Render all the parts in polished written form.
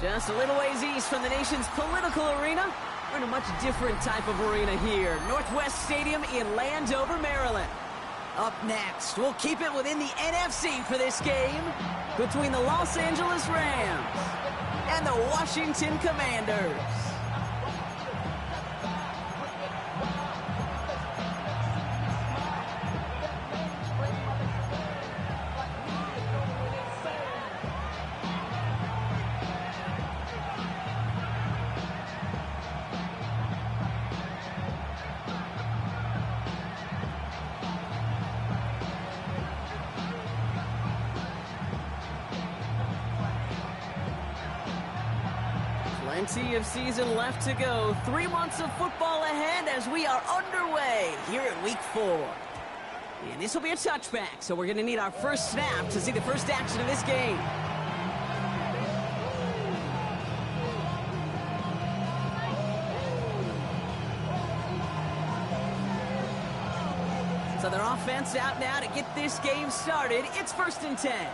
Just a little ways east from the nation's political arena, we're in a much different type of arena here. Northwest Stadium in Landover, Maryland. Up next, we'll keep it within the NFC for this game between the Los Angeles Rams and the Washington Commanders. Plenty of season left to go. 3 months of football ahead as we are underway here at Week 4. And this will be a touchback, so we're going to need our first snap to see the first action of this game. So their offense out now to get this game started. It's 1st and 10.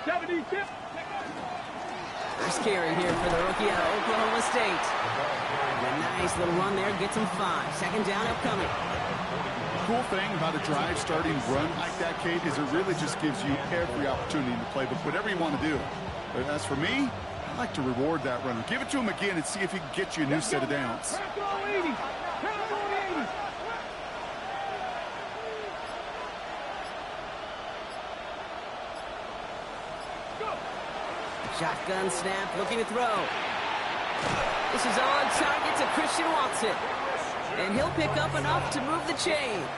70 tip. First carry here for the rookie out of Oklahoma State. And a nice little run there, gets him 5. Second down upcoming. Cool thing about a drive starting run like that, Kate, is it really just gives you every opportunity to play, but whatever you want to do. But as for me, I like to reward that runner. Give it to him again and see if he can get you a new set of downs. Shotgun snap, looking to throw. This is on target to Christian Watson. And he'll pick up enough to move the chains.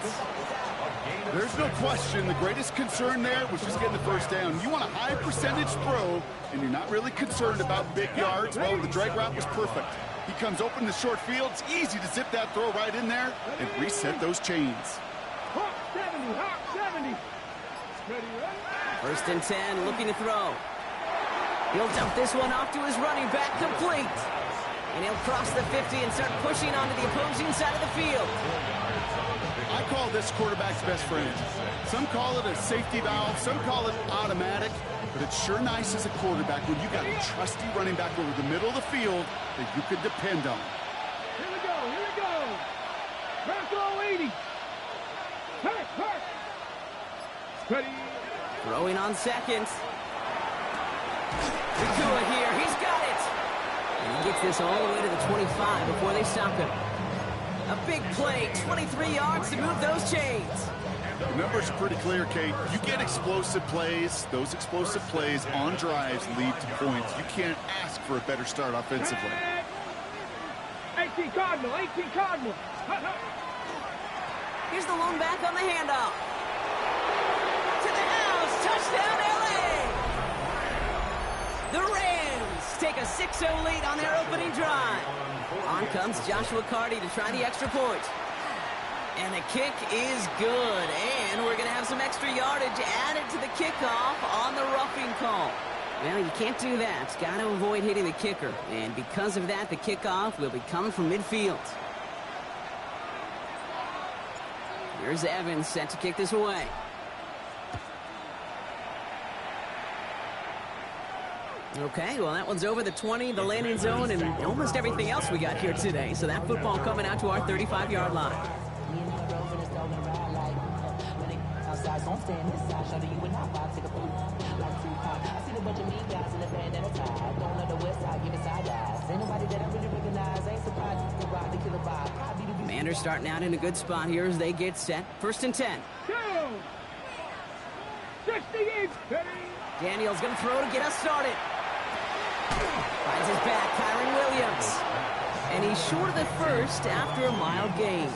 There's no question the greatest concern there was just getting the first down. You want a high percentage throw, and you're not really concerned about big yards. Well, the drag route was perfect. He comes open the short field. It's easy to zip that throw right in there and reset those chains. 70. 1st and 10, looking to throw. He'll dump this one off to his running back, complete. And he'll cross the 50 and start pushing onto the opposing side of the field. I call this quarterback's best friend. Some call it a safety valve, some call it automatic, but it's sure nice as a quarterback when you got a trusty running back over the middle of the field that you can depend on. Here we go. Bronco 80. Hurt. Ready. Throwing on second. Nakua here, he's got it! And he gets this all the way to the 25 before they stop him. A big play, 23 yards to move those chains. The numbers are pretty clear, Kate. You get explosive plays. Those explosive plays on drives lead to points. You can't ask for a better start offensively. 18 Cardinal. Here's the lone back on the handoff. To the house, touchdown LA! The Rams take a 6-0 lead on their opening drive. On comes Joshua Carty to try the extra point. And the kick is good. And we're going to have some extra yardage added to the kickoff on the roughing call. Well, you can't do that. Got to avoid hitting the kicker. And because of that, the kickoff will be coming from midfield. Here's Evans set to kick this away. Okay, well, that one's over the 20, the landing zone, and almost everything else we got here today. So that football coming out to our 35-yard line. Commanders starting out in a good spot here as they get set. 1st and 10. 68. Daniel's going to throw to get us started. Finds his back, Kyron Williams. And he's short of the first after a mild gain.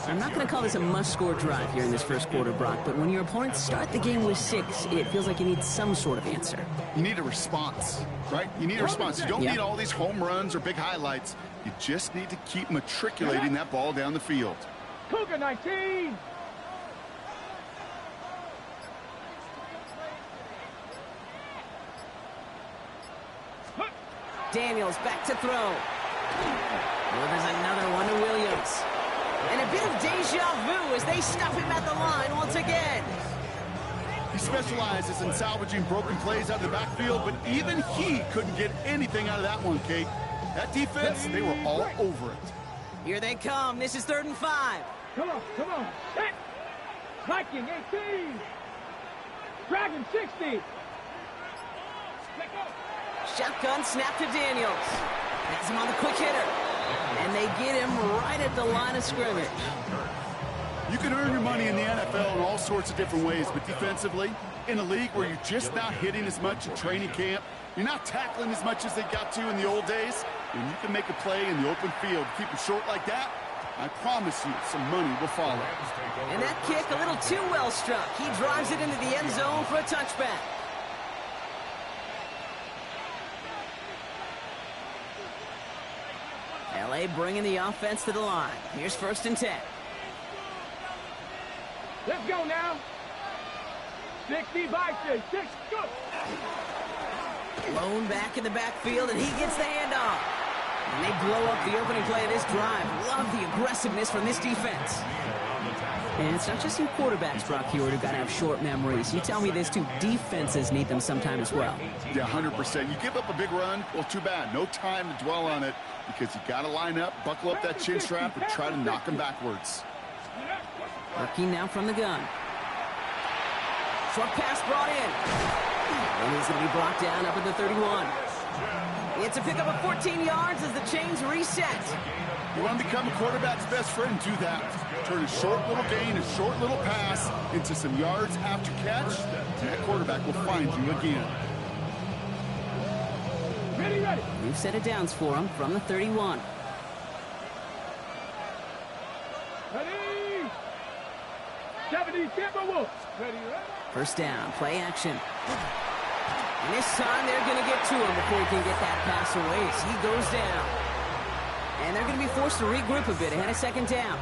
I'm not going to call this a must-score drive here in this first quarter, Brock, but when your opponents start the game with 6, it feels like you need some sort of answer. You need a response, right? You need a response. You don't need all these home runs or big highlights. You just need to keep matriculating that ball down the field. Cougar 19. Daniels back to throw. Well, there's another one to Williams. And a bit of deja vu as they stop him at the line once again. He specializes in salvaging broken plays out of the backfield, but even he couldn't get anything out of that one, Kate. That defense, they were all over it. Here they come. This is 3rd and 5. Come on, come on. Set. Viking 18. Dragon 60. Let go. Shotgun snap to Daniels. Has him on the quick hitter. And they get him right at the line of scrimmage. You can earn your money in the NFL in all sorts of different ways, but defensively, in a league where you're just not hitting as much in training camp, you're not tackling as much as they got to in the old days, and you can make a play in the open field. Keep it short like that, I promise you some money will follow. And that kick a little too well struck. He drives it into the end zone for a touchback. LA bringing the offense to the line. Here's 1st and 10. Let's go now. 60 by 6. Go. Blown back in the backfield, and he gets the handoff. And they blow up the opening play of this drive. Love the aggressiveness from this defense. And it's not just you quarterbacks, Brock Hewitt, who got to have short memories. You tell me this too, defenses need them sometime as well. Yeah, 100%. You give up a big run, well, too bad. No time to dwell on it because you got to line up, buckle up that chin strap, and try to knock them backwards. Working now from the gun. Short pass brought in. And he's going to be brought down up at the 31. It's a pickup of 14 yards as the chains reset. You want to become a quarterback's best friend, do that. Turn a short little gain, a short little pass into some yards after catch, and that quarterback will find you again. Ready, ready. New set of downs for him from the 31. Ready. 70 Timberwolves. Ready, ready. 1st down, play action. And this time they're going to get to him before he can get that pass away as he goes down. And they're going to be forced to regroup a bit ahead of 2nd down.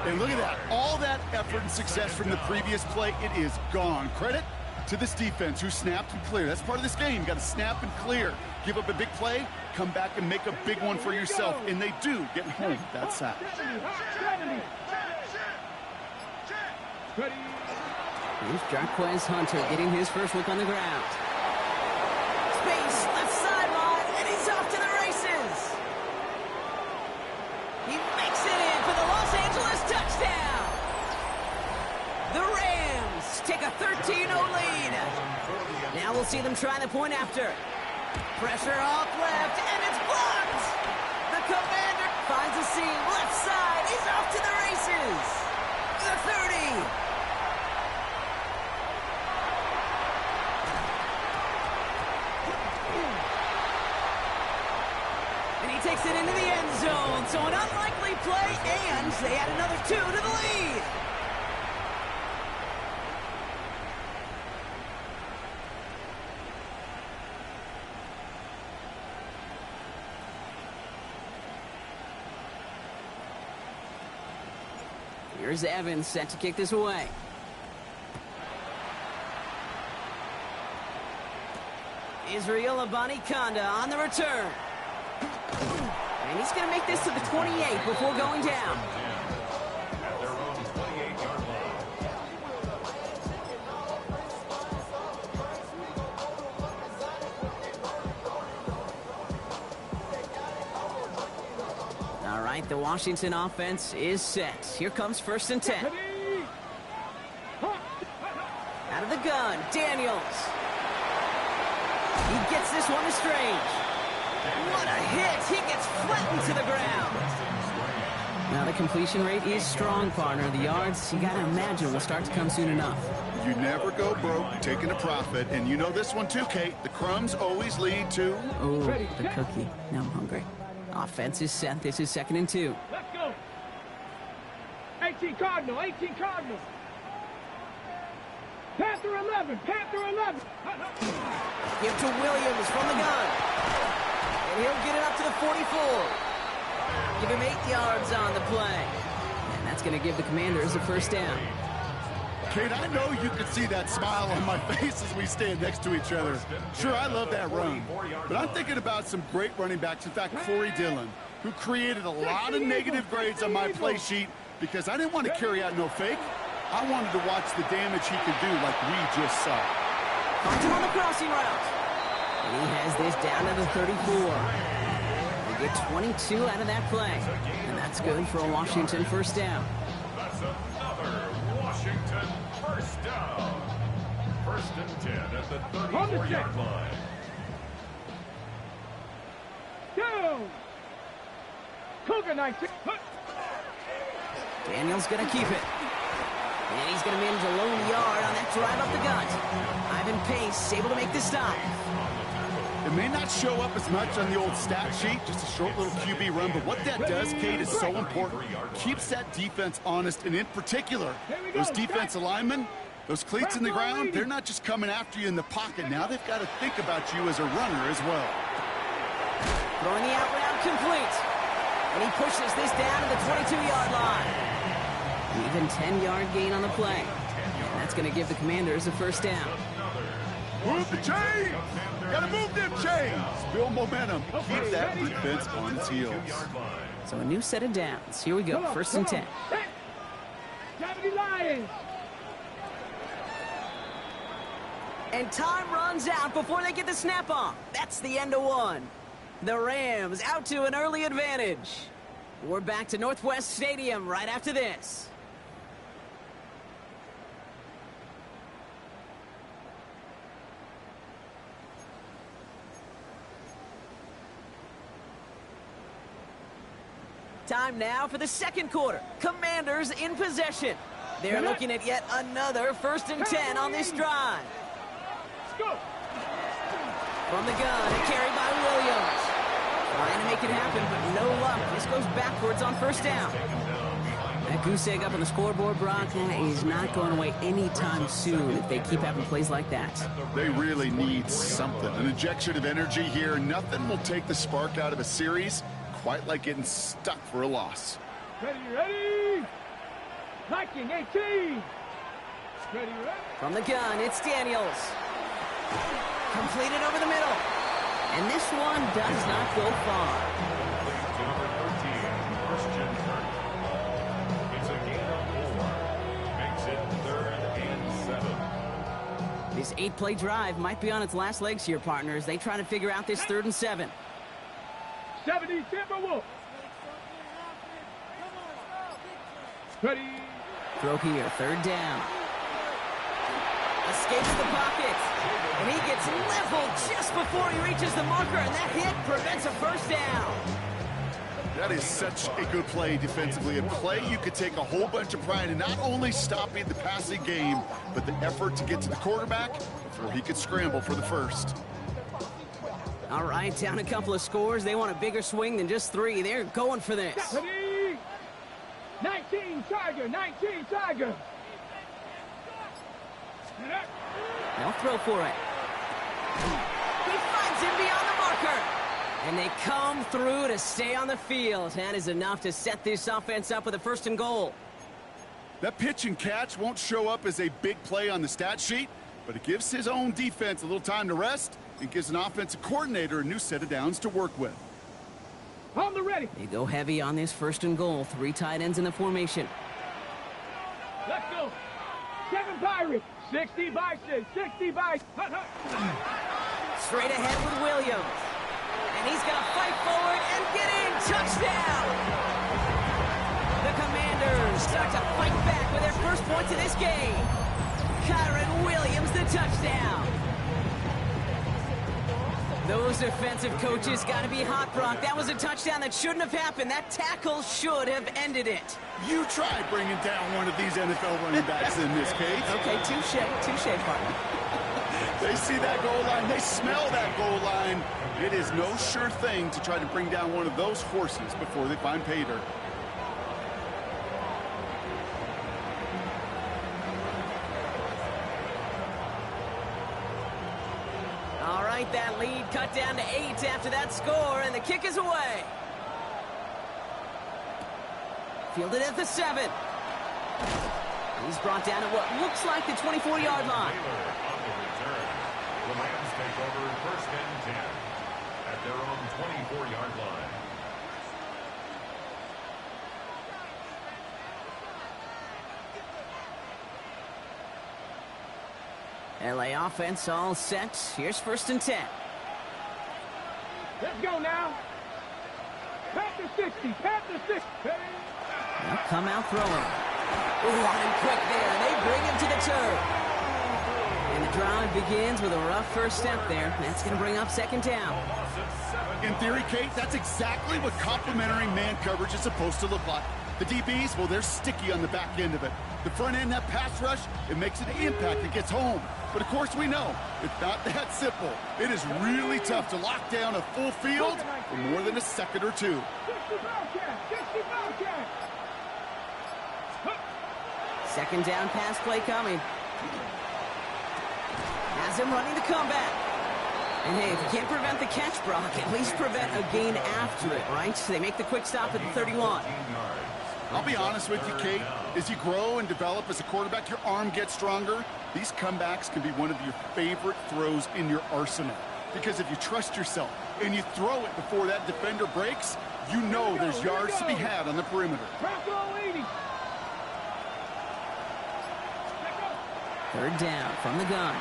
And look at that. All that effort and success from the previous play, it is gone. Credit to this defense who snapped and cleared. That's part of this game. You got to snap and clear. Give up a big play, come back and make a big one for yourself. And they do get home with that sack. Ready. Here's Jarquez Hunter getting his first look on the ground. Space, left sideline, and he's off to the races. He makes it in for the Los Angeles touchdown. The Rams take a 13-0 lead. Now we'll see them try the point after. Pressure off left, and it's blocked. The Commander finds a seam, left side, he's off to the races. The 30. Takes it into the end zone, so an unlikely play, and they add another 2 to the lead. Here's Evans set to kick this away. Israel Abanikanda on the return. And he's going to make this to the 28 before going down. All right, the Washington offense is set. Here comes 1st and 10. Out of the gun, Daniels. He gets this one to Strange. What a hit! He gets flattened to the ground. Now the completion rate is strong, partner. The yards, you gotta imagine, will start to come soon enough. You never go broke taking a profit, and you know this one too, Kate. The crumbs always lead to... Oh, the cookie. Now I'm hungry. Offense is set. This is 2nd and 2. Let's go. 18 Cardinal, 18 Cardinal. Panther 11, Panther 11. Give to Williams from the gun. And he'll get it up to the 44. Give him 8 yards on the play. And that's going to give the Commanders a 1st down. Kate, I know you can see that smile on my face as we stand next to each other. Sure, I love that run. But I'm thinking about some great running backs. In fact, Corey Dillon, who created a lot of negative grades on my play sheet because I didn't want to carry out no fake. I wanted to watch the damage he could do like we just saw. Finds him on the crossing route. And he has this down to the 34. They get 22 out of that play. And that's good for a Washington first down. That's another Washington first down. First and 10 at the 34-yard line. Down. Cougar 19. Daniels going to keep it. And he's going to manage a lone yard on that drive up the gut. Ivan Pace able to make the stop. It may not show up as much on the old stat sheet, just a short little QB run, but what that does, Kate, is so important. Keeps that defense honest, and in particular, those defensive linemen, those cleats in the ground, they're not just coming after you in the pocket. Now they've got to think about you as a runner as well. Throwing the out route complete. And he pushes this down to the 22-yard line. Even 10-yard gain on the play. And that's going to give the Commanders a first down. Move the chains! Gotta move them chains! Build momentum. Keep that defense on its heels. So a new set of downs. Here we go. First and 10. Lions. And time runs out before they get the snap off. That's the end of one. The Rams out to an early advantage. We're back to Northwest Stadium right after this. Time now for the second quarter. Commanders in possession. They're looking at yet another first and 10 on this drive. Let's go. From the gun, a carry by Williams. Trying to make it happen, but no luck. This goes backwards on first down. That goose egg up on the scoreboard, Brock, that is not going away anytime soon if they keep having plays like that. They really need something. An injection of energy here. Nothing will take the spark out of a series quite like getting stuck for a loss. Ready. Viking 18. Ready. From the gun, it's Daniels. Completed over the middle. And this one does not go far. To number 13, Christian Kirk. It's a gain of 4. Makes it 3rd and 7. This 8-play drive might be on its last legs here, partners. They try to figure out this 3rd and 7. 70 Timberwolves. Ready. Throw here, 3rd down. Escapes the pocket. And he gets leveled just before he reaches the marker, and that hit prevents a first down. That is such a good play defensively. A play you could take a whole bunch of pride in, not only stopping the passing game, but the effort to get to the quarterback before he could scramble for the first. All right, down a couple of scores. They want a bigger swing than just 3. They're going for this. 19 Tiger. They'll throw for it. He finds him beyond the marker. And they come through to stay on the field. That is enough to set this offense up with a 1st and goal. That pitch and catch won't show up as a big play on the stat sheet, but it gives his own defense a little time to rest and gives an offensive coordinator a new set of downs to work with. On the ready. They go heavy on this 1st and goal. 3 tight ends in the formation. Let's go. 7 Pirates. 60 Bison. Straight ahead with Williams. And he's going to fight forward and get in. Touchdown! The Commanders start to fight back with their first points of this game. Kyron Williams, the touchdown. Those defensive coaches got to be hot, Brock. That was a touchdown that shouldn't have happened. That tackle should have ended it. You try bringing down one of these NFL running backs in this case. Okay, touche, partner. They see that goal line. They smell that goal line. It is no sure thing to try to bring down one of those horses before they find pay dirt. All right, that lead cut down to 8 after that score, and the kick is away. Fielded at the 7. He's brought down at what looks like the 24-yard line. The Rams take over 1st and 10 at their own 24-yard line. LA offense all set. Here's 1st and 10. Let's go now. Pat the 60. Pat the 60. They'll come out throwing. Ooh, on him quick there. And they bring him to the turf. And the drive begins with a rough first step there. That's going to bring up 2nd down. In theory, Kate, that's exactly what complementary man coverage is supposed to look like. The DBs, well, they're sticky on the back end of it. The front end, that pass rush, it makes an impact. It gets home. But, of course, we know it's not that simple. It is really tough to lock down a full field for more than a second or two. 2nd down pass play coming. Has him running the comeback. And, hey, if you can't prevent the catch, Brock, at least prevent a gain after it, right? So they make the quick stop at the 31. I'll be honest with you, Kate. As you grow and develop as a quarterback, your arm gets stronger. These comebacks can be one of your favorite throws in your arsenal. Because if you trust yourself and you throw it before that defender breaks, you know there's yards to be had on the perimeter. 3rd down from the gun.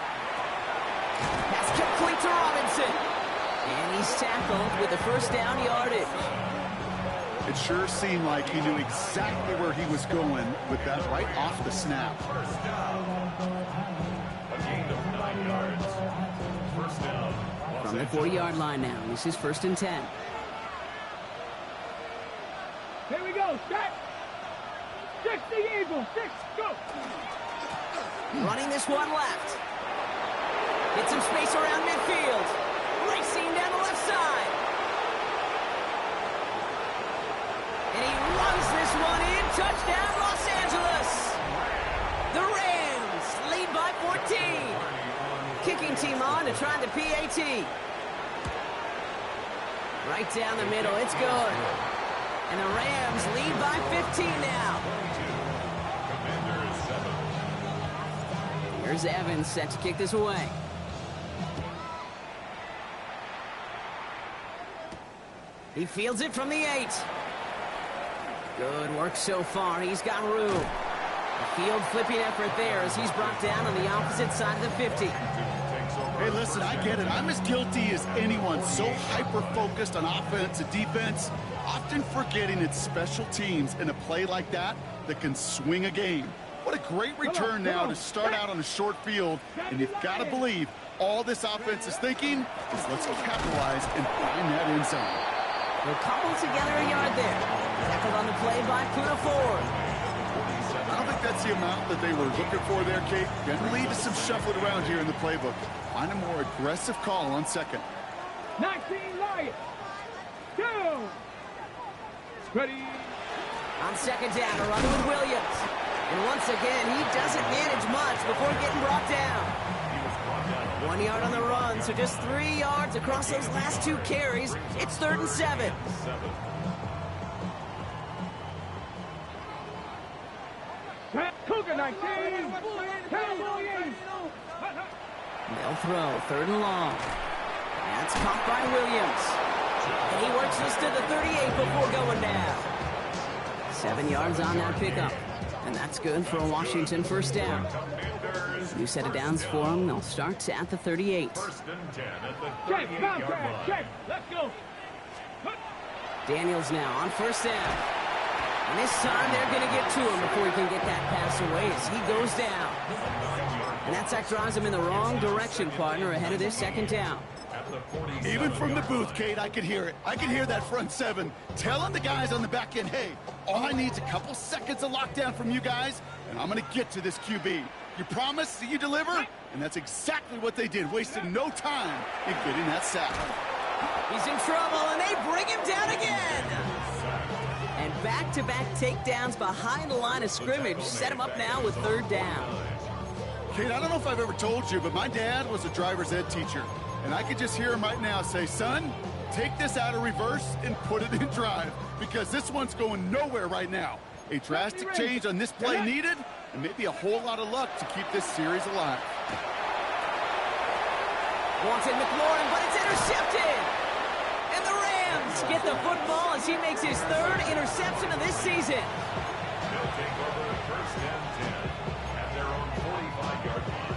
Pass complete to Robinson. And he's tackled with the 1st down yardage. It sure seemed like he knew exactly where he was going with that right off the snap. First down. A gain of 9 yards. First down. From the 40-yard line now. This is 1st and 10. Here we go. Set. 60 Eagles. 6. Go. Running this one left. Get some space around midfield. Racing down the left side. And he runs this one in. Touchdown, Los Angeles. The Rams lead by 14. Kicking team on to try the PAT. Right down the middle. It's good. And the Rams lead by 15 now. Here's Evans set to kick this away. He fields it from the 8. Good work so far. He's got room. A field flipping effort there as he's brought down on the opposite side of the 50. Hey, listen, I get it. I'm as guilty as anyone. So hyper-focused on offense and defense, often forgetting it's special teams in a play like that that can swing a game. What a great return now to start out on a short field. And you've got to believe all this offense is thinking is let's capitalize and find that end zone. They'll cobble together a yard there. Tackled on the play by Puna Ford. I don't think that's the amount that they were looking for there, Kate. Going to lead to some shuffling around here in the playbook. Find a more aggressive call on 2nd. 19 Lions. 2. Ready. On 2nd down, a run with Williams. And once again, he doesn't manage much before getting brought down. 1 yard on the run, so just 3 yards across those last 2 carries. It's 3rd and 7. Cougar 19. They'll throw 3rd and long. That's caught by Williams. And he works this to the 38 before going down. 7 yards on that pickup. And that's good for a Washington 1st down. New set of downs for them. They'll start at the 38. First and 10 at the Check, 38-yard line. check. Let's go. Daniels now on 1st down. And this time they're going to get to him before he can get that pass away as he goes down. And that sack drives him in the wrong direction, partner, ahead of this 2nd down. Even from the booth, Kate, I could hear it. I could hear that front 7 telling the guys on the back end, hey, all I need is a couple seconds of lockdown from you guys, and I'm going to get to this QB. You promise that you deliver? And that's exactly what they did, wasting no time in getting that sack. He's in trouble, and they bring him down again. And back-to-back takedowns behind the line of scrimmage set him up now with 3rd down. Kate, I don't know if I've ever told you, but my dad was a driver's ed teacher. And I could just hear him right now say, son, take this out of reverse and put it in drive because this one's going nowhere right now. A drastic change on this play needed and maybe a whole lot of luck to keep this series alive. Wants it McLaurin, but it's intercepted. And the Rams get the football as he makes his 3rd interception of this season. They'll take over 1st and 10 at their own 45-yard line.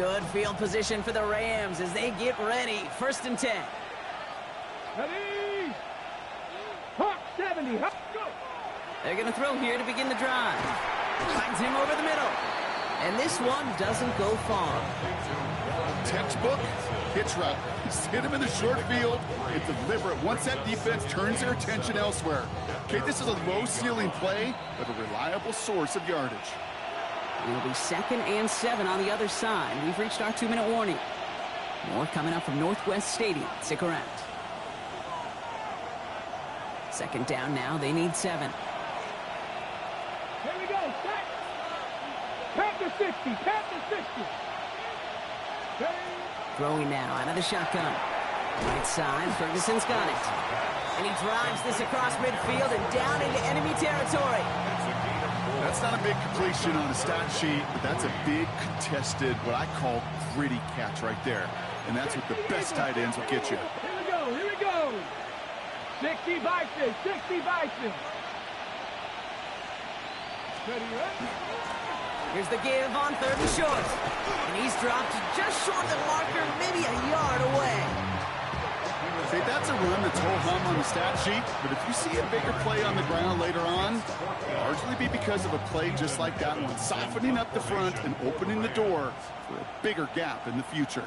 Good field position for the Rams as they get ready. 1st and 10. Ready. Hawk 70. Hawk, go. They're going to throw here to begin the drive. Finds him over the middle. And this one doesn't go far. Textbook hitch route. He's hit him in the short field. It's deliberate. Once that defense turns their attention elsewhere. Okay, this is a low-ceiling play, but a reliable source of yardage. It'll be 2nd and 7 on the other side. We've reached our 2-minute warning. More coming up from Northwest Stadium. Stick around. 2nd down now. They need 7. Here we go. Set. Panther 60. Panther 60. Ready. Throwing now out of the shotgun. Right side, Ferguson's got it. And he drives this across midfield and down into enemy territory. That's not a big completion on a stat sheet, but that's a big contested, what I call gritty catch right there. And that's what the best tight ends will get you. Here we go. Here we go. 60 Bison. 60 Bison. Ready, ready. Here's the give on 3rd and short. And he's dropped just short of the marker, maybe a yard away. See, that's a run that's ho-hum on the stat sheet, but if you see a bigger play on the ground later on, it'll largely be because of a play just like that one, softening up the front and opening the door for a bigger gap in the future.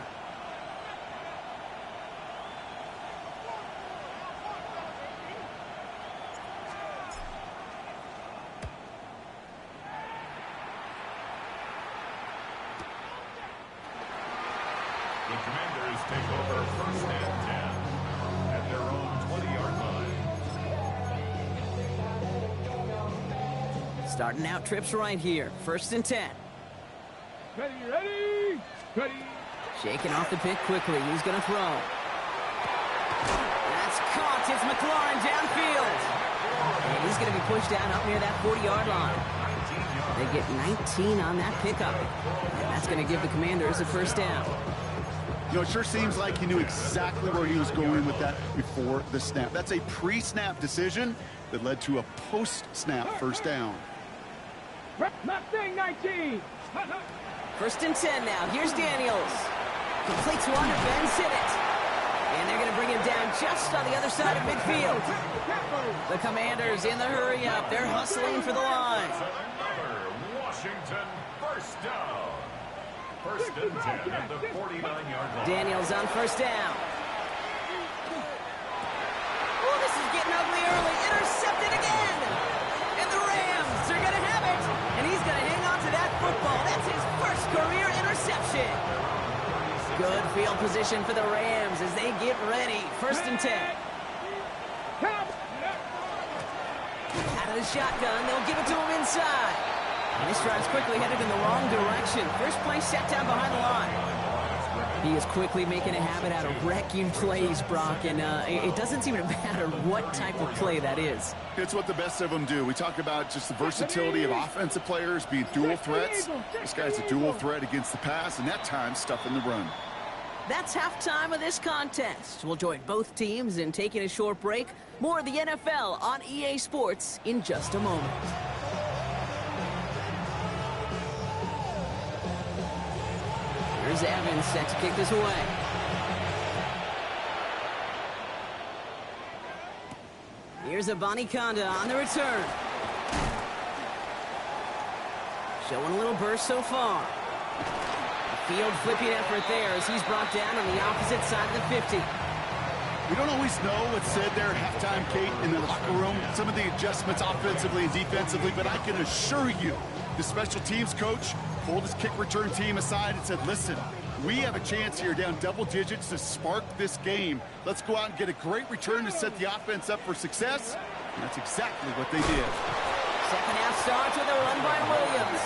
The Commanders take over 1st and 10 at their own 20-yard line. Starting out trips right here. 1st and 10. Ready, ready. Ready. Shaking off the pick quickly. He's going to throw. That's caught. It's McLaurin downfield. And he's going to be pushed down up near that 40-yard line. They get 19 on that pickup. And that's going to give the Commanders a 1st down. You know, it sure seems like he knew exactly where he was going with that before the snap. That's a pre-snap decision that led to a post-snap 1st down. Mustang 19. 1st and 10 now. Here's Daniels. Completes one to Ben Sinnott. And they're going to bring him down just on the other side of midfield. The Commanders in the hurry up. They're hustling for the line. Another Washington 1st down. 1st and 10 at the 49-yard line. Daniels on 1st down. Oh, this is getting ugly early. Intercepted again. And the Rams are going to have it. And he's going to hang on to that football. That's his 1st career interception. Good field position for the Rams as they get ready. 1st and 10. Out of the shotgun, they'll give it to him inside. And this drive's quickly headed in the wrong direction. First play set down behind the line. He is quickly making a habit out of wrecking plays, Brock, and it doesn't seem to matter what type of play that is. It's what the best of them do. We talk about just the versatility of offensive players being dual threats. This guy's a dual threat against the pass, and that time stuffing the run. That's halftime of this contest. We'll join both teams in taking a short break. More of the NFL on EA Sports in just a moment. Here's Evans set to kick this away. Here's Abanikanda on the return. Showing a little burst so far. A field flipping effort there as he's brought down on the opposite side of the 50. We don't always know what's said there at halftime, Kate, in the locker room. Some of the adjustments offensively and defensively, but I can assure you the special teams coach pulled his kick return team aside and said, listen, we have a chance here down double digits to spark this game. Let's go out and get a great return to set the offense up for success. And that's exactly what they did. Second half starts with a run by Williams.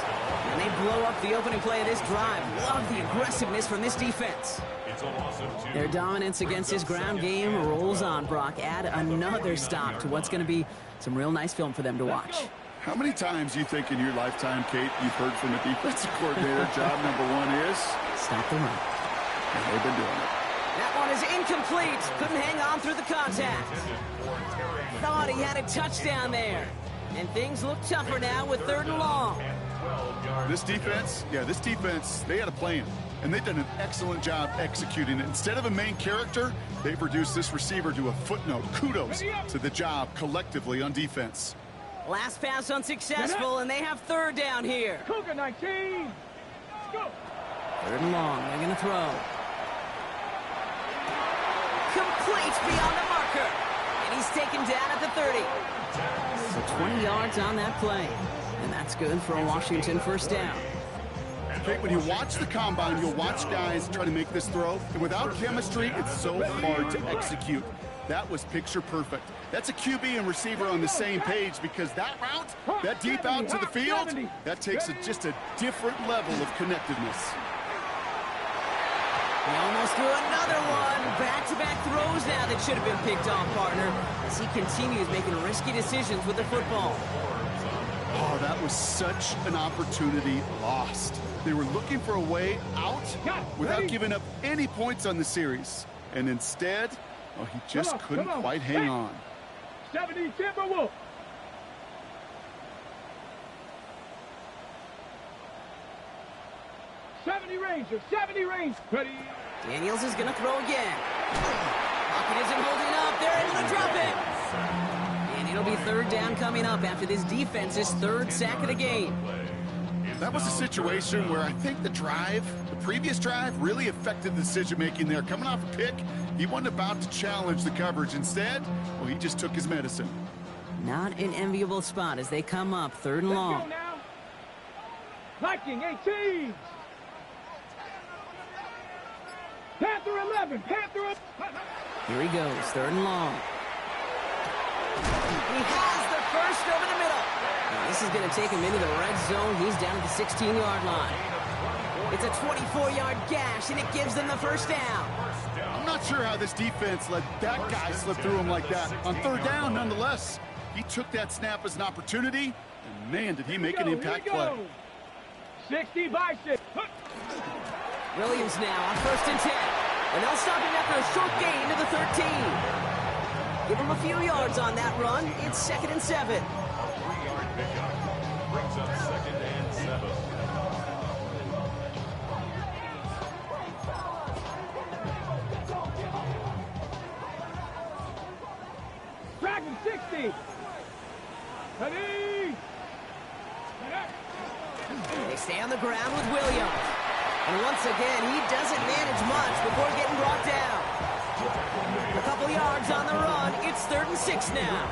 And they blow up the opening play of this drive. Love the aggressiveness from this defense. It's a loss of 2. Their dominance against his ground game rolls on, Brock. Add another stop to what's going to be some real nice film for them to watch. How many times do you think in your lifetime, Kate, you've heard from a defensive coordinator, job number 1 is? Stop the run. And they've been doing it. That one is incomplete. Couldn't hang on through the contact. Thought he had a touchdown there. And things look tougher now with 3rd and long. 12 yards. This defense, they had a plan, and they've done an excellent job executing it. Instead of a main character, they've reduced this receiver to a footnote. Kudos to the job collectively on defense. Last pass unsuccessful, and they have third down here. Cougar 19. Let's go. Third and long. They're going to throw. Complete beyond the marker. And he's taken down at the 30. So 20 yards on that play. And that's good for a Washington first down. Okay, when you watch the combine, you'll watch guys try to make this throw. And without chemistry, it's so hard to execute. That was picture perfect. That's a QB and receiver on the same page, because that route, that deep out to the field, that takes just a different level of connectedness. He almost threw another one. Back-to-back throws now that should have been picked off, partner, as he continues making risky decisions with the football. Oh, that was such an opportunity lost. They were looking for a way out without giving up any points on the series. And instead, well, he just couldn't quite hang on. 70 Timberwolves. Rangers, 70 Rangers. Ready. Daniels is going to throw again. Pocket isn't holding up. They're able to drop it. And it'll be third down coming up after this defense's third sack of the game. That was a situation where I think the previous drive, really affected the decision-making there. Coming off a pick, he wasn't about to challenge the coverage. Instead, well, he just took his medicine. Not an enviable spot as they come up third and long. Let's go now. Viking 18. Panther 11. Panther. Here he goes, third and long. He has the first over the middle. And this is going to take him into the red zone. He's down at the 16-yard line. It's a 24-yard gash, and it gives them the first down. I'm not sure how this defense let that guy slip through him like that. On third down, nonetheless, he took that snap as an opportunity, and man, did he make an impact play. 60 by 6. Williams now on first and 10. And they'll stop him after a short gain to the 13. Give him a few yards on that run. It's second and 7. 3-yard pickup brings up second and 7. Dragon 60. Ready. They stay on the ground with Williams. And once again, he doesn't manage much before getting brought down. A couple yards on the run. It's third and 6 now.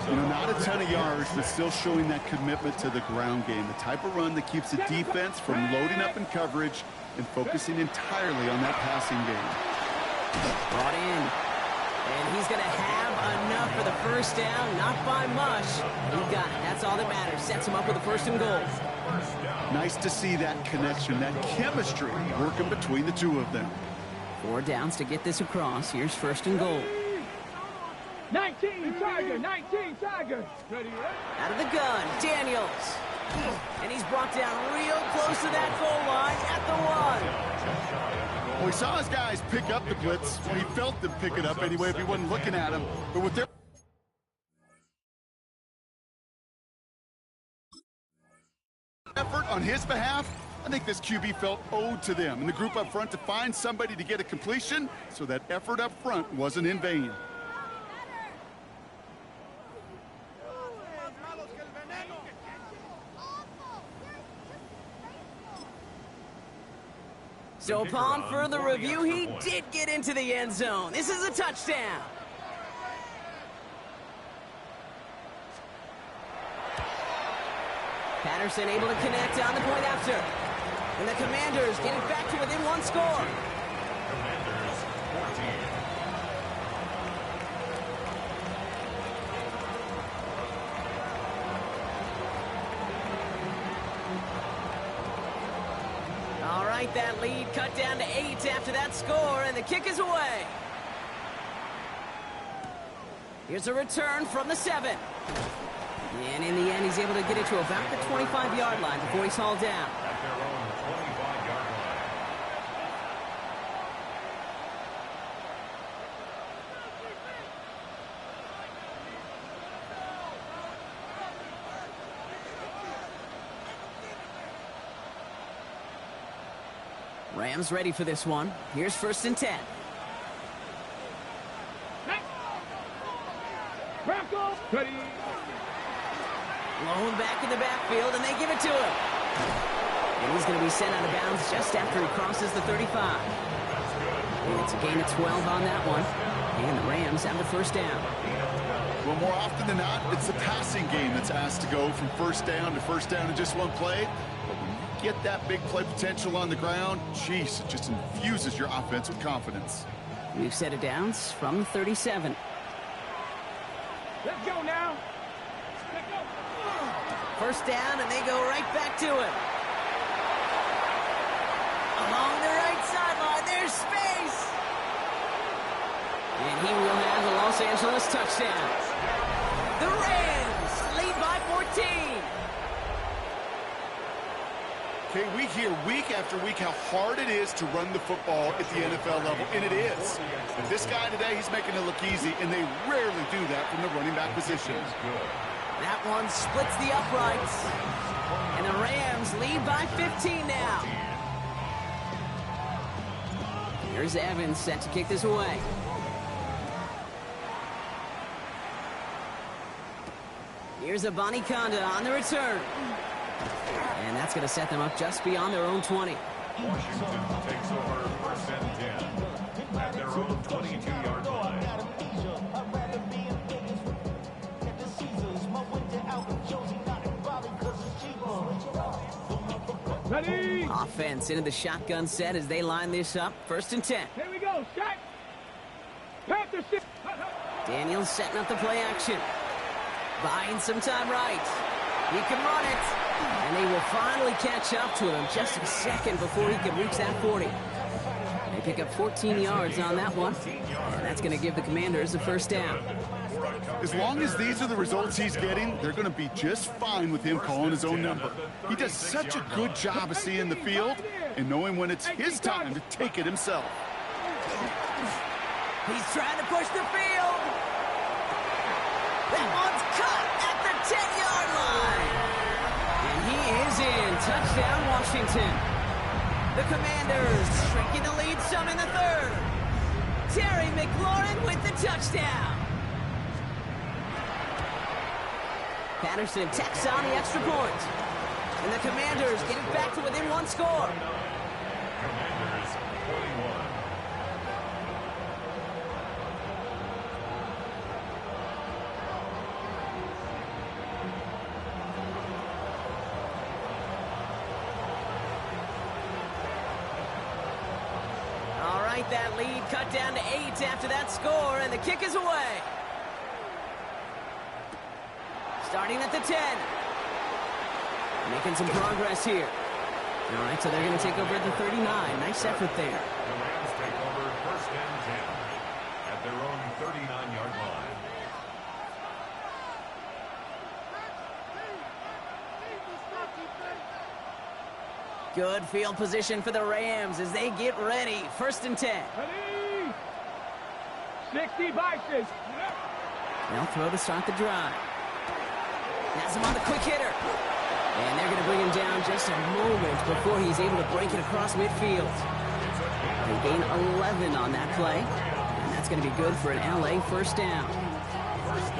You know, not a ton of yards, but still showing that commitment to the ground game. The type of run that keeps the defense from loading up in coverage and focusing entirely on that passing game. Brought in. And he's going to have enough for the first down. Not by much. He got it. That's all that matters. Sets him up with a first and goal. Nice to see that connection, that chemistry working between the two of them. 4 downs to get this across. Here's first and goal. 19 Tiger. 19 Tiger. Ready. Out of the gun, Daniels. And he's brought down real close to that goal line at the 1. Well, we saw his guys pick up the blitz. Well, he felt them pick it up anyway if he wasn't looking at him. But with their effort on his behalf, I think this QB felt owed to them and the group up front to find somebody to get a completion, so that effort up front wasn't in vain. So upon further review, he did get into the end zone. This is a touchdown. Patterson able to connect on the point after. And the Commanders get it back to within 1 score. Commanders 14. All right, that lead cut down to 8 after that score, and the kick is away. Here's a return from the 7. And in the end, he's able to get it to about the 25-yard line before he's hauled down. At their own 25-yard line. Rams ready for this one. Here's 1st and 10. Blown back in the backfield, and they give it to him. And he's going to be sent out of bounds just after he crosses the 35. And it's a gain of 12 on that one. And the Rams have the 1st down. Well, more often than not, it's the passing game that's asked to go from 1st down to 1st down in just one play. But when you get that big play potential on the ground, jeez, it just infuses your offense with confidence. We've set it downs from 37. Let's go now. Let's go. 1st down, and they go right back to him. Along the right sideline, there's space. And he will have the Los Angeles touchdown. The Rams lead by 14. Okay, we hear week after week how hard it is to run the football at the NFL level, and it is. But this guy today, he's making it look easy, and they rarely do that from the running back position. That one splits the uprights. And the Rams lead by 15 now. Here's Evans set to kick this away. Here's a Conda on the return. And that's going to set them up just beyond their own 20. Washington takes over 1st and 10 at their own 22-yard line. Ready? Offense into the shotgun set as they line this up. 1st and 10. Here we go. Shot. Panther shit. Daniels setting up the play action. Buying some time right. He can run it. And they will finally catch up to him just a second before he can reach that 40. They pick up 14 yards on that one. And that's going to give the Commanders the 1st down. As long as these are the results he's getting, they're going to be just fine with him calling his own number. He does such a good job of seeing the field and knowing when it's his time to take it himself. He's trying to push the field. That one's cut at the 10-yard line. And he is in. Touchdown, Washington. The Commanders shrinking the lead some in the 3rd. Terry McLaurin with the touchdown. Patterson tacks on the extra point. And the Commanders get it back to within 1 score. Commanders 41. All right, that lead cut down to 8 after that score, and the kick is away. Starting at the 10. Making some progress here. All right, so they're going to take over at the 39. Nice effort there. The Rams take over 1st and 10 at their own 39-yard line. Good field position for the Rams as they get ready. 1st and 10. Ready? 60 vices. They'll throw to start the drive. Has him on the quick hitter. And they're going to bring him down just a moment before he's able to break it across midfield. They gain 11 on that play. And that's going to be good for an LA 1st down.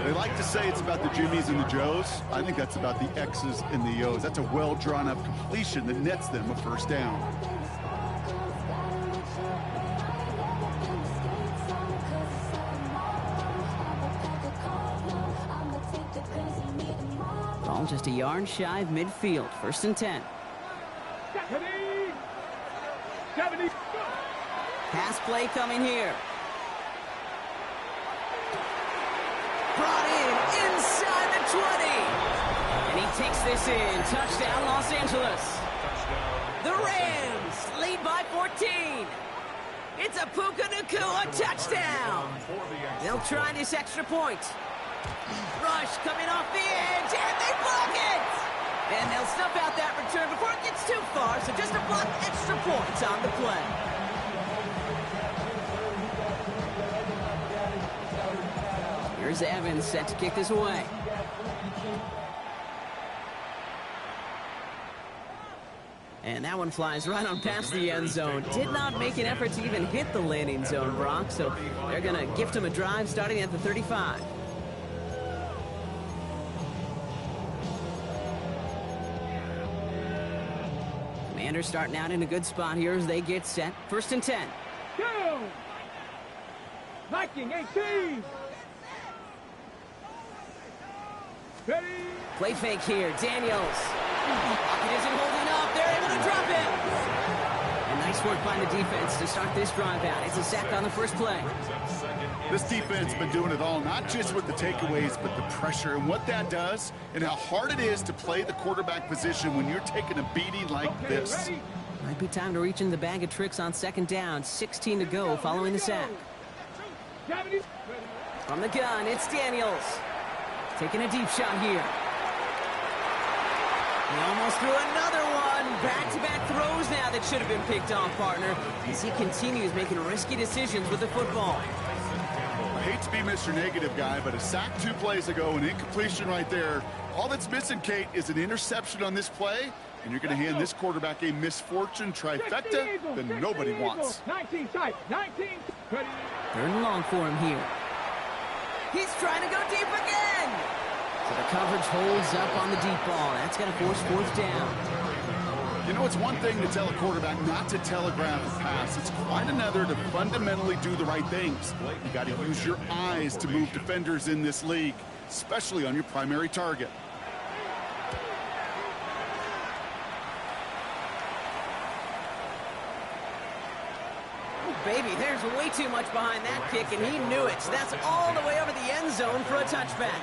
They like to say it's about the Jimmies and the Joes. I think that's about the X's and the O's. That's a well-drawn-up completion that nets them a 1st down. Ball just a yard shy of midfield. 1st and 10. 70. Pass play coming here. Brought in inside the 20. And he takes this in. Touchdown, Los Angeles. The Rams lead by 14. It's a Puka Nacua touchdown. They'll try this extra point. Rush coming off the edge, and they block it! And they'll snuff out that return before it gets too far, so just a block extra points on the play. Here's Evans set to kick this away. And that one flies right on past the end zone. Did not make an effort to even hit the landing zone, Brock. So they're going to gift him a drive starting at the 35. Commanders starting out in a good spot here as they get set. 1st and 10. Go! Viking 18! Ready? Play fake here. Daniels. Pocket isn't holding up. They're able to drop it. And nice work by the defense to start this drive out. It's a sack on the first play. This defense has been doing it all, not just with the takeaways, but the pressure and what that does and how hard it is to play the quarterback position when you're taking a beating like this. Ready? Might be time to reach in the bag of tricks on 2nd down. 16 to go following the sack. 70. From the gun, it's Daniels. Taking a deep shot here. He almost threw another one. Back-to-back throws now that should have been picked off, partner, as he continues making risky decisions with the football. I hate to be Mr. Negative guy, but a sack 2 plays ago, an incompletion right there. All that's missing, Kate, is an interception on this play, and you're going to hand this quarterback a misfortune trifecta that nobody wants. 19 tight. 19. Ready? 3rd and long for him here. He's trying to go deep again. So the coverage holds up on the deep ball. That's going to force 4th down. You know, it's one thing to tell a quarterback not to telegraph a pass. It's quite another to fundamentally do the right things. You got to use your eyes to move defenders in this league, especially on your primary target. Baby, there's way too much behind that kick, and he knew it. So that's all the way over the end zone for a touchback.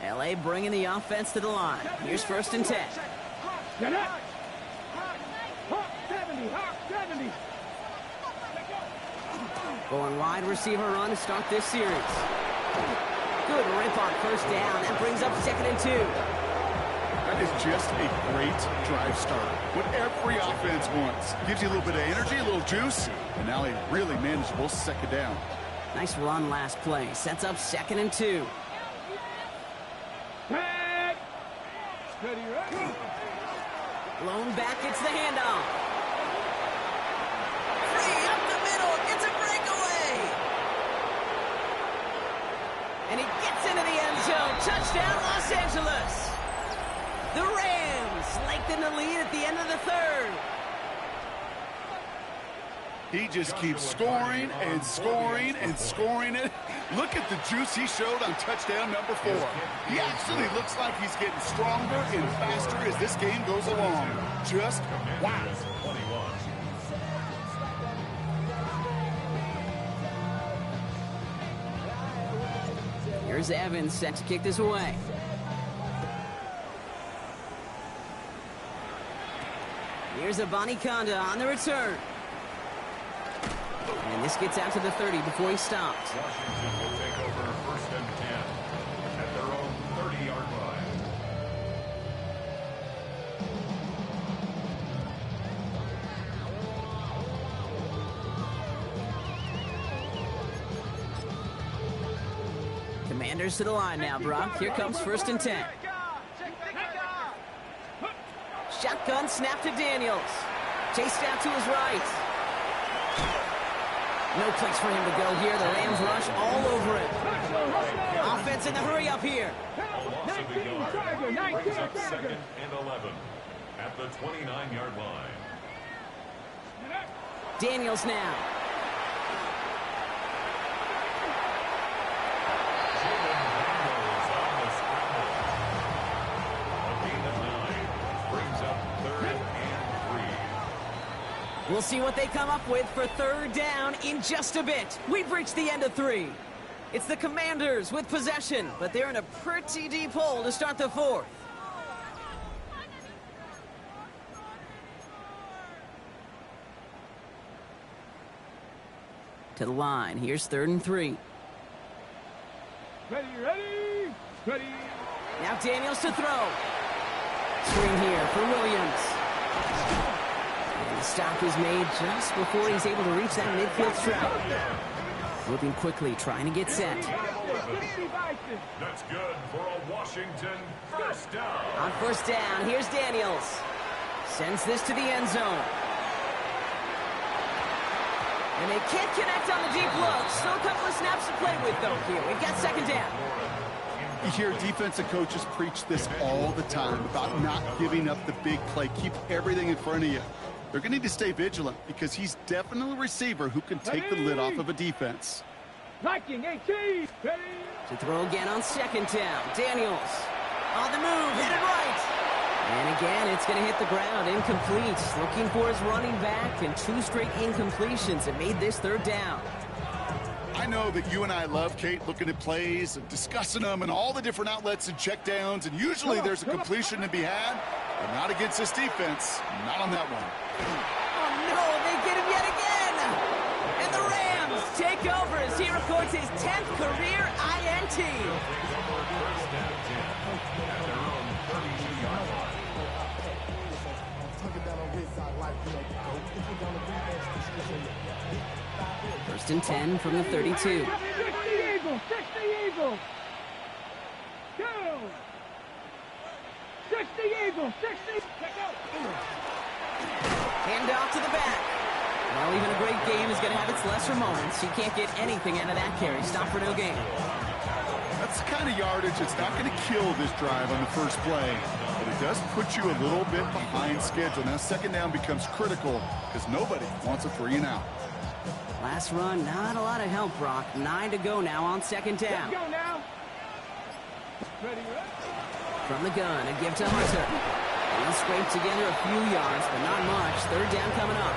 LA bringing the offense to the line. Here's 1st and 10. Get up. Hawk 70. Hawk 70. Going wide receiver run to start this series. Good rip on 1st down. That brings up 2nd and 2. That is just a great drive starter. What every offense wants. Gives you a little bit of energy, a little juice, and now a really manageable 2nd down. Nice run last play. Sets up 2nd and 2. Back. Ready, ready. Blown back, it's the handoff. Free up the middle, it's a breakaway. And he gets into the end zone. Touchdown, Los Angeles. The Rams lengthen the lead at the end of the 3rd. He just keeps scoring and scoring and scoring it. Look at the juice he showed on touchdown number 4. He actually looks like he's getting stronger and faster as this game goes along. Just wow. Here's Evans set to kick this away. Here's Abanikanda on the return. And this gets out to the 30 before he stops. Washington will take over 1st and 10 at their own 30-yard line. Commanders to the line now, Brock. Here comes 1st and 10. Shotgun snap to Daniels. Chased out to his right. No place for him to go here. The Rams rush all over it. Offense in the hurry up here. Loss of the yard brings up 2nd and 11 at the 29-yard line. Daniels now. We'll see what they come up with for 3rd down in just a bit. We've reached the end of 3. It's the Commanders with possession, but they're in a pretty deep hole to start the 4th. To the line. Here's 3rd and 3. Ready, ready, ready. Now Daniels to throw. Screen here for Williams. And the stop is made just before he's able to reach that midfield strap. Moving quickly, trying to get set. That's good for a Washington first down. On first down, here's Daniels. Sends this to the end zone. And they can't connect on the deep look. Still a couple of snaps to play with, though, here. We've got second down. You hear defensive coaches preach this all the time about not giving up the big play. Keep everything in front of you. They're going to need to stay vigilant because he's definitely a receiver who can take the lid off of a defense. Liking 18. Ready. To throw again on second down. Daniels on the move, headed right. And again, it's going to hit the ground, incomplete. Looking for his running back, and 2 straight incompletions. It made this third down. I know that you and I love, Kate, looking at plays and discussing them and all the different outlets and checkdowns, and usually there's a completion to be had, but not against this defense. Not on that one. Oh, no, they get him yet again. And the Rams take over as he records his 10th career INT. First and 10 from the 32. 60 Eagles. 60 Eagles. Go. 60 Eagles. 60. Hand off to the back. Well, even a great game is going to have its lesser moments. He can't get anything out of that carry. Stop for no gain. That's the kind of yardage that's not going to kill this drive on the first play, but it does put you a little bit behind schedule. Now second down becomes critical because nobody wants a 3 and out. Last run, not a lot of help, Brock. 9 to go now on second down. Let's go now. Ready, From the gun, a give to Hunter. He'll scrape together a few yards, but not much. Third down coming up.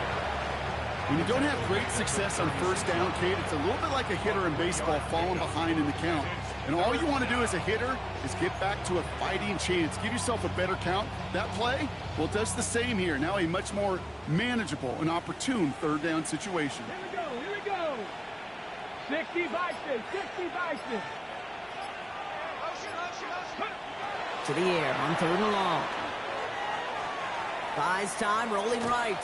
When you don't have great success on first down, Kate, it's a little bit like a hitter in baseball falling behind in the count. And all you want to do as a hitter is get back to a fighting chance. Give yourself a better count. That play, well, it does the same here. Now a much more manageable and opportune third down situation. Here we go. Here we go. 60 Bison. 60 Bison. To the air on third and long. Buys time, rolling right.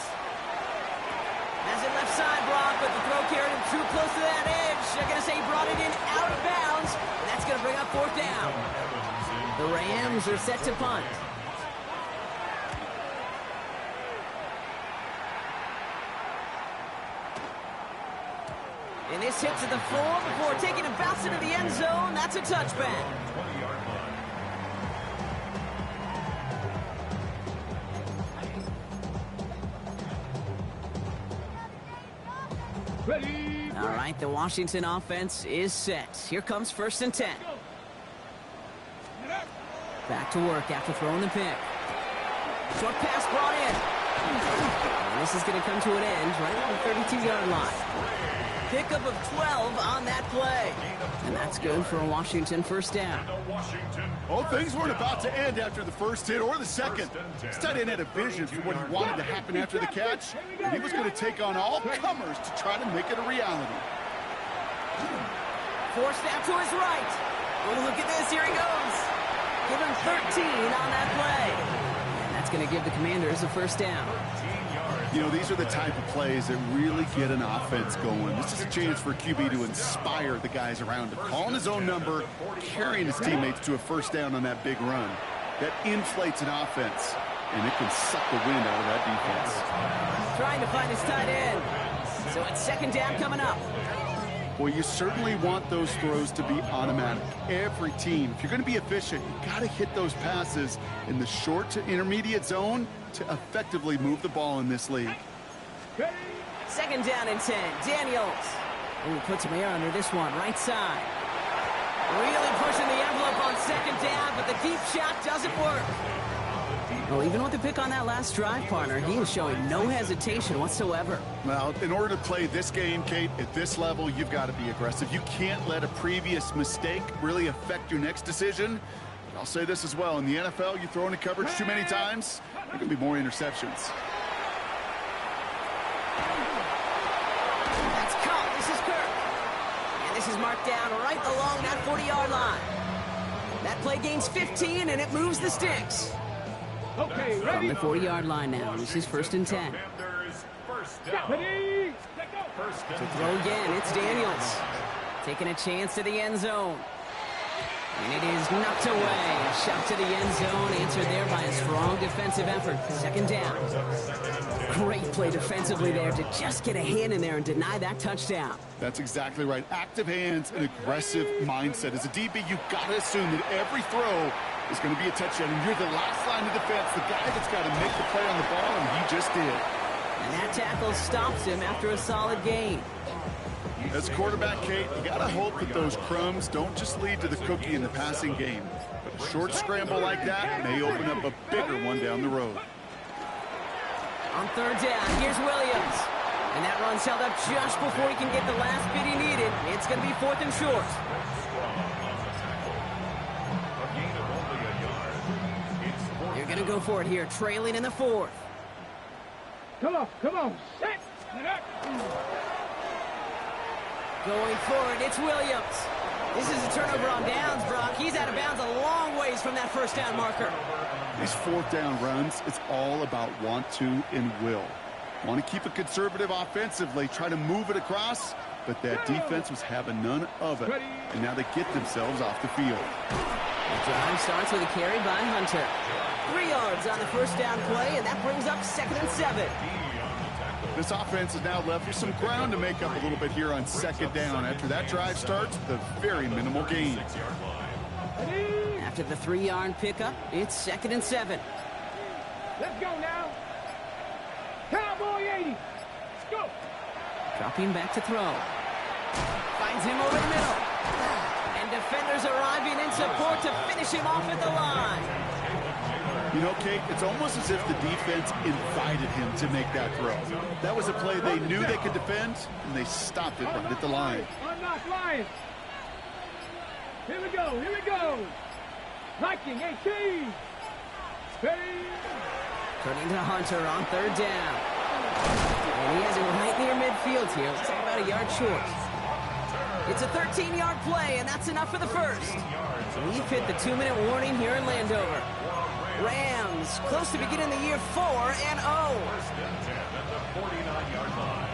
Has it left side, Brock, but the throw carried him too close to that edge. They're going to say he brought it in out of bounds, and that's going to bring up fourth down. The Rams are set to punt. And this hits at the floor before taking a bounce into the end zone. That's a touchback. 20-yard line. Ready. All right, the Washington offense is set. Here comes first and 10. Back to work after throwing the pick. Short pass brought in. And this is going to come to an end right at the 32-yard line. Pickup of 12 on that play. And that's good for a Washington first down. Oh, things weren't about to end after the first hit or the second. This tight end had a vision for what he wanted to happen after the catch, and he was going to take on all comers to try to make it a reality. Forced out to his right. Oh, look at this. Here he goes. Give him 13 on that play. And that's going to give the Commanders a first down. You know, these are the type of plays that really get an offense going. This is a chance for a QB to inspire the guys around him. Calling his own number, carrying his teammates to a first down on that big run. That inflates an offense, and it can suck the wind out of that defense. Trying to find his tight end. So it's second down coming up. Well, you certainly want those throws to be automatic. Every team, if you're going to be efficient, you got to hit those passes in the short to intermediate zone to effectively move the ball in this league. Second down and 10. Daniels. Ooh, puts some air under this one. Right side. Really pushing the envelope on second down, but the deep shot doesn't work. Well, even with the pick on that last drive, partner, he is showing no hesitation whatsoever. Well, in order to play this game, Kate, at this level, you've got to be aggressive. You can't let a previous mistake really affect your next decision. But I'll say this as well. In the NFL, you throw into coverage too many times, there can be more interceptions. That's caught. This is Kirk. And this is marked down right along that 40-yard line. That play gains 15, and it moves the sticks. Okay, From ready. the 40-yard line now, this is first and 10. Commanders down. Ready, let go. First and To throw 10. again, it's Daniels. Taking a chance to the end zone. And it is knocked away. Shot to the end zone, answered there by a strong defensive effort. Second down. Great play defensively there to just get a hand in there and deny that touchdown. That's exactly right. Active hands and aggressive mindset. As a DB, you've got to assume that every throw is going to be a touchdown. And you're the last line of defense, the guy that's got to make the play on the ball, and he just did. And that tackle stops him after a solid gain. As quarterback, Kate, you got to hope that those crumbs don't just lead to the cookie in the passing game. But a short scramble like that may open up a bigger one down the road. On third down, here's Williams. And that run's held up just before he can get the last bit he needed. It's going to be 4th and short. A gain of only a yard. It's 4th. They're going to go for it here, trailing in the 4th. Come on, set. Going forward, it's Williams. This is a turnover on downs, Brock. He's out of bounds a long ways from that first down marker. These 4th down runs, it's all about want to and will. Want to keep it conservative offensively, try to move it across, but that defense was having none of it. And now they get themselves off the field. The drive starts with a carry by Hunter. 3 yards on the first down play, and that brings up 2nd and 7. This offense is now left with some ground to make up a little bit here on 2nd down. After that drive starts, the very minimal gain. After the 3-yard pickup, it's 2nd and 7. Let's go now. Cowboy 80. Let's go. Dropping back to throw. Finds him over the middle. And defenders arriving in support to finish him off at the line. You know, Kate, it's almost as if the defense invited him to make that throw. That was a play they knew they could defend, and they stopped it right at the line. Unlock Lions. Here we go. Viking 18. Ready. Turning to Hunter on 3rd down. And he has it right near midfield here. Looks like about a yard short. It's a 13-yard play, and that's enough for the first. We've hit the 2-minute warning here in Landover. Rams close to beginning the year 4-0. First and 10 at the 49-yard line.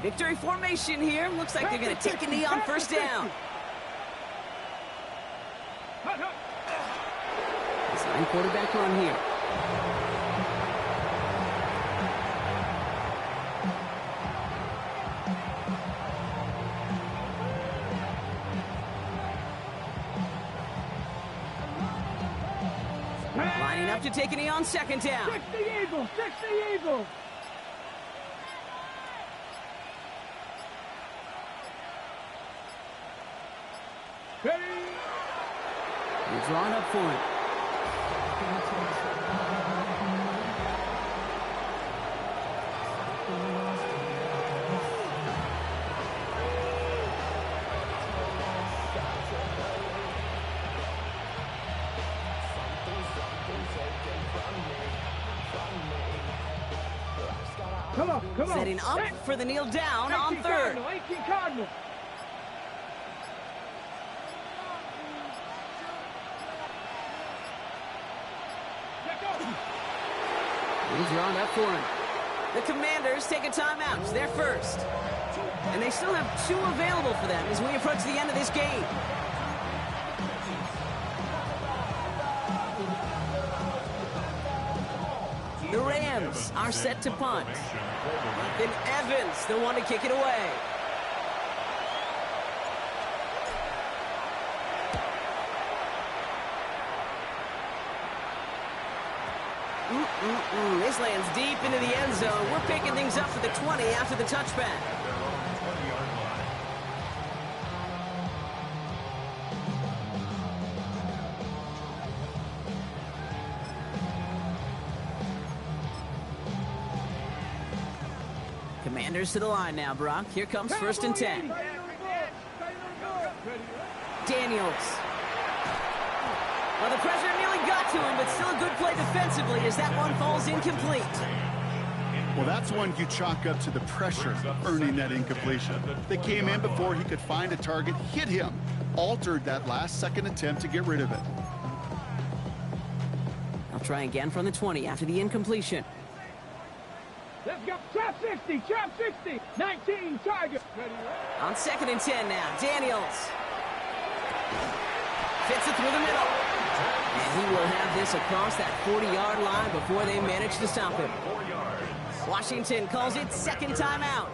Victory formation here. Looks like they're going to take a knee on first down. Design quarterback run here. Lining up to take a knee on 2nd down. 60 Eagles. Ready. You're drawn up for it. Come on. Setting up for the kneel down on 3rd. 18 Cardinal. He's drawn up for him. The Commanders take a timeout. They're first. And they still have 2 available for them as we approach the end of this game. The Rams are set to punt. Then Evans, the one to kick it away. This lands deep into the end zone. We're picking things up for the 20 after the touchback. Commanders to the line now, Brock. Here comes 1st and 10. Daniels. Well, the pressure nearly got to him, but still a good play defensively as that one falls incomplete. Well, that's one you chalk up to the pressure earning that incompletion. They came in before he could find a target, hit him, altered that last-second attempt to get rid of it. I'll try again from the 20 after the incompletion. Let's go. Trap 60. Trap 60. 19. Target. On 2nd and 10 now. Daniels. Fits it through the middle. And he will have this across that 40-yard line before they manage to stop him. Washington calls it second timeout.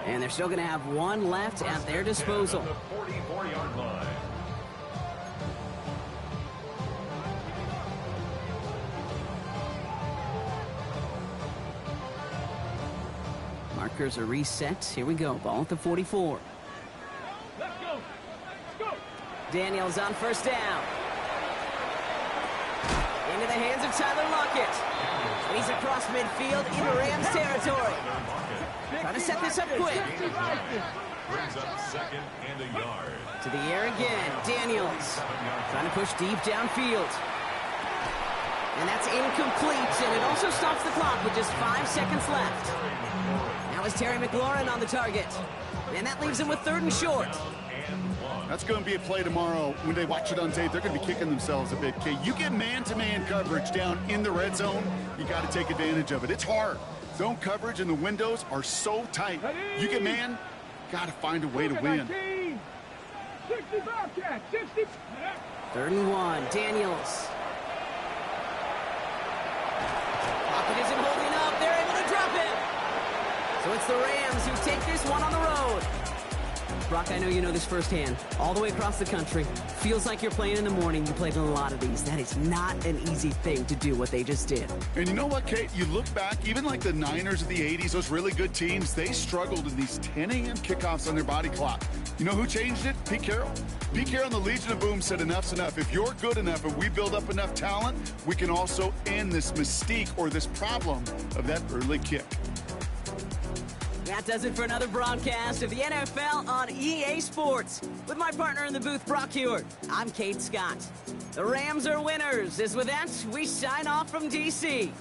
And they're still going to have one left at their disposal. The 44-yard line. Markers are reset. Here we go. Ball at the 44. Let's go. Let's go. Daniels on first down. Into the hands of Tyler Lockett. And he's across midfield into Rams territory. Trying to set this up quick. Brings up 2nd and a yard. To the air again. Daniels trying to push deep downfield. And that's incomplete, and it also stops the clock with just 5 seconds left. Now is Terry McLaurin on the target. And that leaves him with 3rd and short. That's going to be a play tomorrow. When they watch it on tape, they're going to be kicking themselves a bit. Okay, you get man-to-man coverage down in the red zone, you got to take advantage of it. It's hard. Zone coverage and the windows are so tight. You get man, got to find a way to win. 60 Bobcat. 60. 3rd and 1. Daniels. Lockett isn't holding up. They're able to drop him. So it's the Rams who take this one on the road. Brock, I know you know this firsthand. All the way across the country. Feels like you're playing in the morning. You played in a lot of these. That is not an easy thing to do what they just did. And you know what, Kate? You look back, even like the Niners of the 80s, those really good teams, they struggled in these 10 a.m. kickoffs on their body clock. You know who changed it? Pete Carroll. Pete Carroll and the Legion of Boom said enough's enough. If you're good enough and we build up enough talent, we can also end this mystique or this problem of that early kick. That does it for another broadcast of the NFL on EA Sports. With my partner in the booth, Brock Hewitt, I'm Kate Scott. The Rams are winners. As with that, we sign off from D.C.